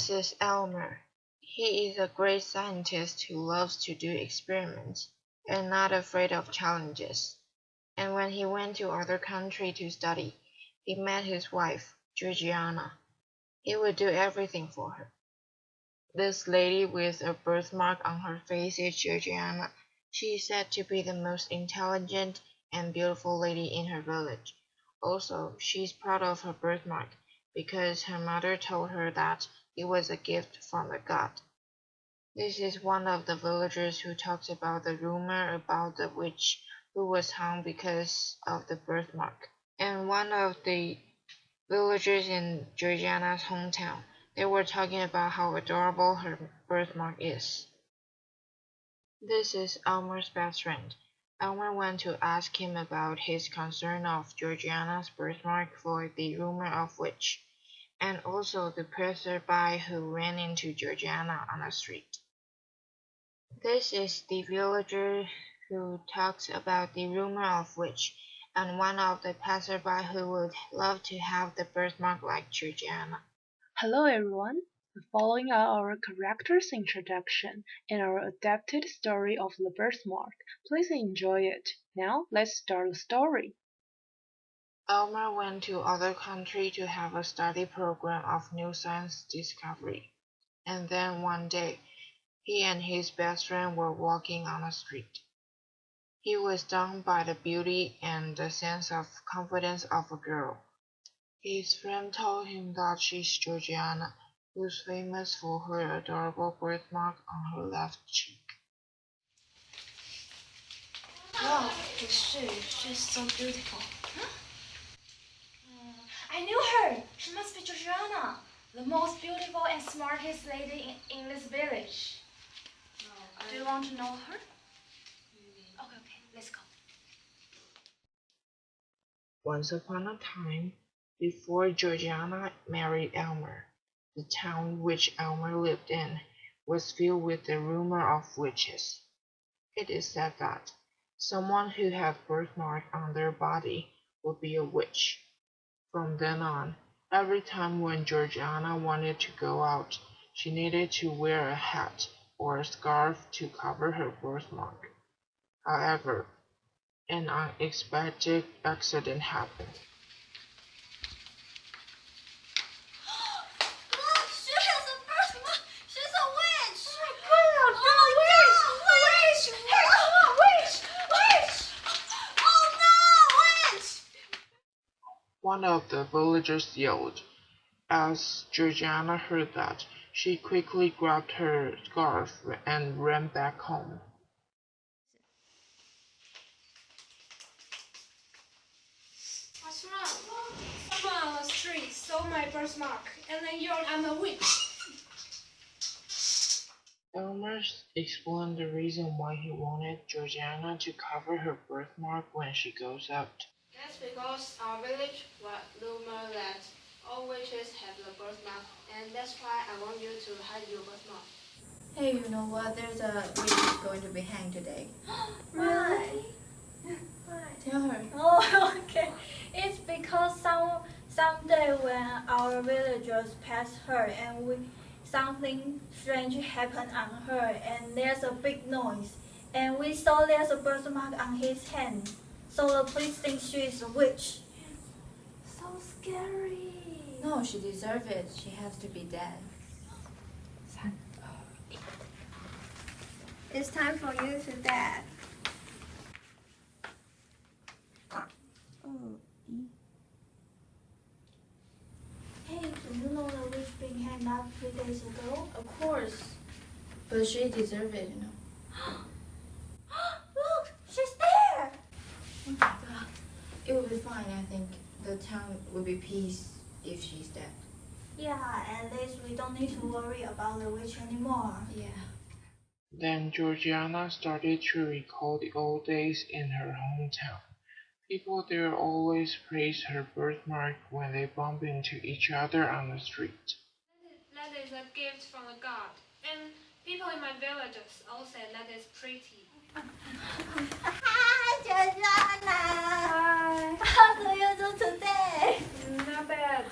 This is Elmer. He is a great scientist who loves to do experiments and not afraid of challenges. And when he went to other country to study, he met his wife, Georgiana. He would do everything for her. This lady with a birthmark on her face is Georgiana. She is said to be the most intelligent and beautiful lady in her village. Also, she is proud of her birthmark because her mother told her that it was a gift from the god. This is one of the villagers who talks about the rumor about the witch who was hung because of the birthmark. And one of the villagers in Georgiana's hometown, they were talking about how adorable her birthmark is. This is Elmer's best friend. Elmer went to ask him about his concern of Georgiana's birthmark for the rumor of witch, and also the passerby who ran into Georgiana on the street. This is the villager who talks about the rumor of witch, and one of the passerby who would love to have the birthmark like Georgiana. Hello everyone. The following are our characters' introduction and our adapted story of the birthmark. Please enjoy it. Now let's start the story. Elmer went to other country to have a study program of new science discovery. And then one day, he and his best friend were walking on the street. He was stung by the beauty and the sense of confidence of a girl. His friend told him that she's Georgiana, who's famous for her adorable birthmark on her left cheek. Wow, is she? She's so beautiful. Huh? I knew her! She must be Georgiana, the most beautiful and smartest lady in this village. Do you want to know her? Okay, let's go. Once upon a time, before Georgiana married Elmer, the town which Elmer lived in was filled with the rumor of witches. It is said that someone who had birthmark on their body would be a witch. From then on, every time when Georgiana wanted to go out, she needed to wear a hat or a scarf to cover her birthmark. However, an unexpected accident happened. Look, she has a birthmark! She's a witch! Oh my god! Witch! Hey, come on, witch! Witch! Oh no, witch! One of the villagers yelled. As Georgiana heard that, she quickly grabbed her scarf and ran back home. What's wrong? Someone on the street saw my birthmark and then yelled I'm a witch. Elmer explained the reason why he wanted Georgiana to cover her birthmark when she goes out. That's because our village was rumored that all witches have the birthmark, and that's why I want you to hide your birthmark. Hey, you know what? There's a witch who's going to be hanged today. Really? Tell her. Oh, okay. It's because someday when our villagers pass her and something strange happened on her and there's a big noise and we saw there's a birthmark on his hand. So the police think she is a witch. So scary. No, she deserves it. She has to be dead. It's time for you to die. Hey, do you know the witch being hanged up 3 days ago? Of course. But she deserves it, you know. Look, she's there! Oh my god. It will be fine, I think. The town will be peace if she's dead. Yeah, at least we don't need to worry about the witch anymore. Yeah. Then Georgiana started to recall the old days in her hometown. People there always praise her birthmark when they bump into each other on the street. That is a gift from the god, and people in my villages all say that is pretty. Hi, Georgiana! Hi! How do you do today? Not bad.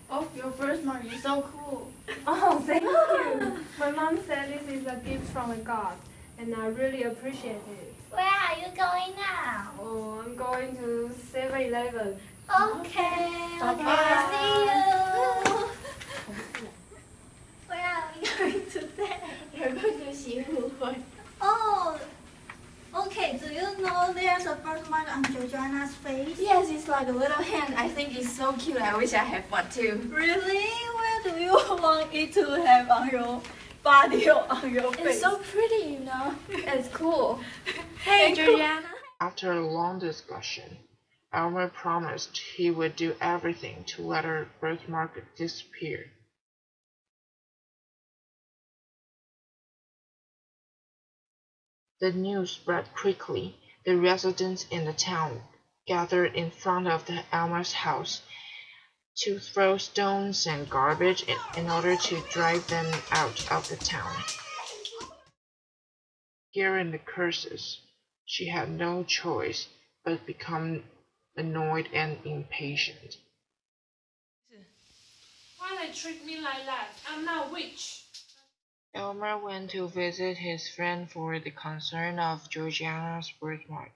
Oh, your birthmark is so cool. Oh, thank you. My mom said this is a gift from a God, and I really appreciate it. Where are you going now? Oh, I'm going to 7-Eleven. Okay. Okay. See you. Where are we going today? We're going to see who won. Oh. Okay, do you know there's a birthmark on Georgiana's face? Yes, it's like a little hand. I think it's so cute. I wish I had one too. Really? Where do you want it to have on your body or on your face? It's so pretty, you know. It's cool. Hey, Georgiana. After a long discussion, Elmer promised he would do everything to let her birthmark disappear. The news spread quickly. The residents in the town gathered in front of Elmer's house to throw stones and garbage in order to drive them out of the town. Hearing the curses, she had no choice but become annoyed and impatient. Why they treat me like that? I'm not a witch. Elmer went to visit his friend for the concern of Georgiana's birthmark.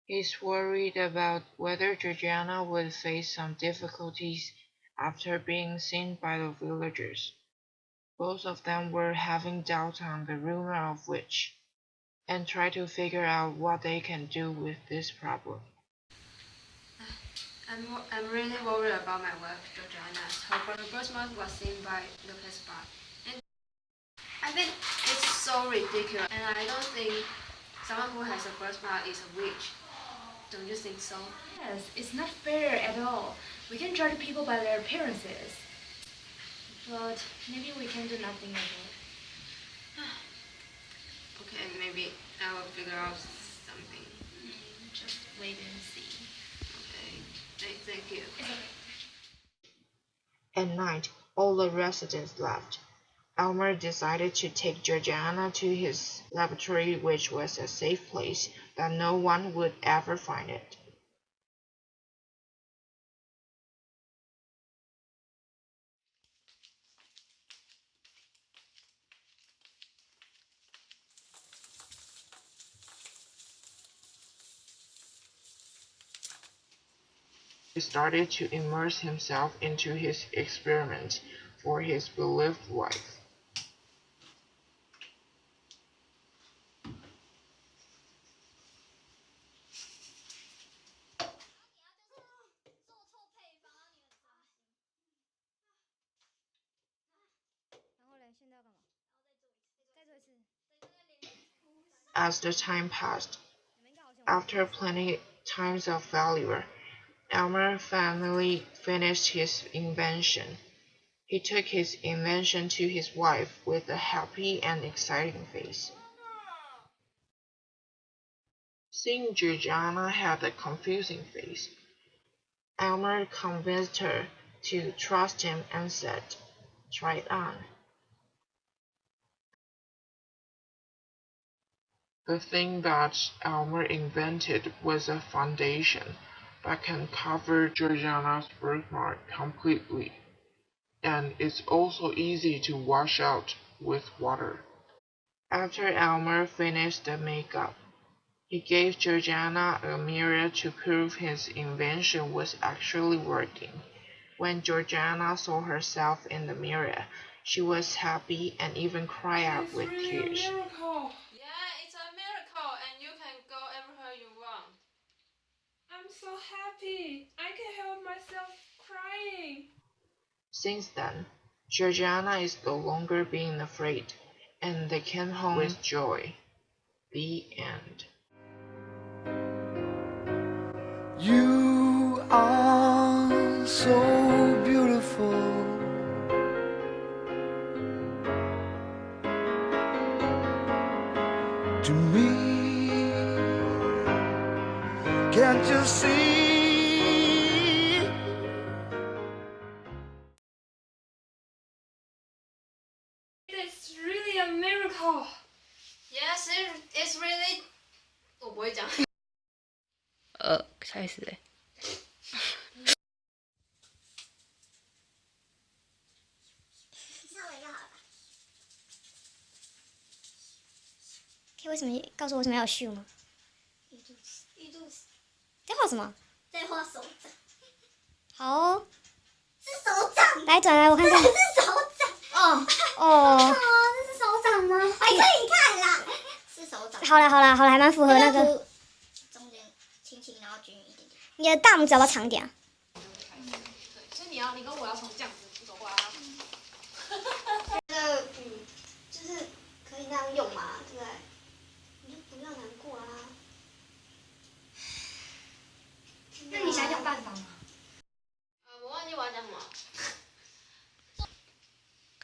He's worried about whether Georgiana would face some difficulties after being seen by the villagers. Both of them were having doubts on the rumor of witch, and try to figure out what they can do with this problem. I'm really worried about my wife, Georgiana. Her birthmark was seen by Lucas Bar. And I think it's so ridiculous, and I don't think someone who has a birthmark is a witch. Don't you think so? Yes, it's not fair at all. We can judge people by their appearances. But maybe we can do nothing about it. Okay, maybe I will figure out something. Just wait and see. Okay, thank you. It's okay. At night, all the residents left. Elmer decided to take Georgiana to his laboratory, which was a safe place that no one would ever find it. He started to immerse himself into his experiment for his beloved wife. As the time passed, after plenty times of failure, Elmer finally finished his invention. He took his invention to his wife with a happy and exciting face. Seeing Georgiana had a confusing face, Elmer convinced her to trust him and said, "Try it on." The thing that Elmer invented was a foundation that can cover Georgiana's birthmark completely, and it's also easy to wash out with water. After Elmer finished the makeup, he gave Georgiana a mirror to prove his invention was actually working. When Georgiana saw herself in the mirror, she was happy and even cried out with tears. It's really a miracle. Yeah, it's a miracle, and you can go everywhere you want. I'm so happy. I can help myself crying. Since then, Georgiana is no longer being afraid, and they came home with joy. The end. You are so beautiful. To me, can't you see? It's really a miracle. Yes, it's really. 我不会讲。开始。可以为什么告诉我为什么要有序吗？预祝词。在画什么？在画手掌。好哦。是手掌。来转来我看看。是手掌。哦。哦。这是手掌吗？哎，这你看啦，是手掌。好啦，还蛮符合那个。中间轻轻，然后均匀一点点。你的大拇指要不要长点啊？对，所以你跟我要从这样子走过来。觉得就是可以那样用嘛，对不对？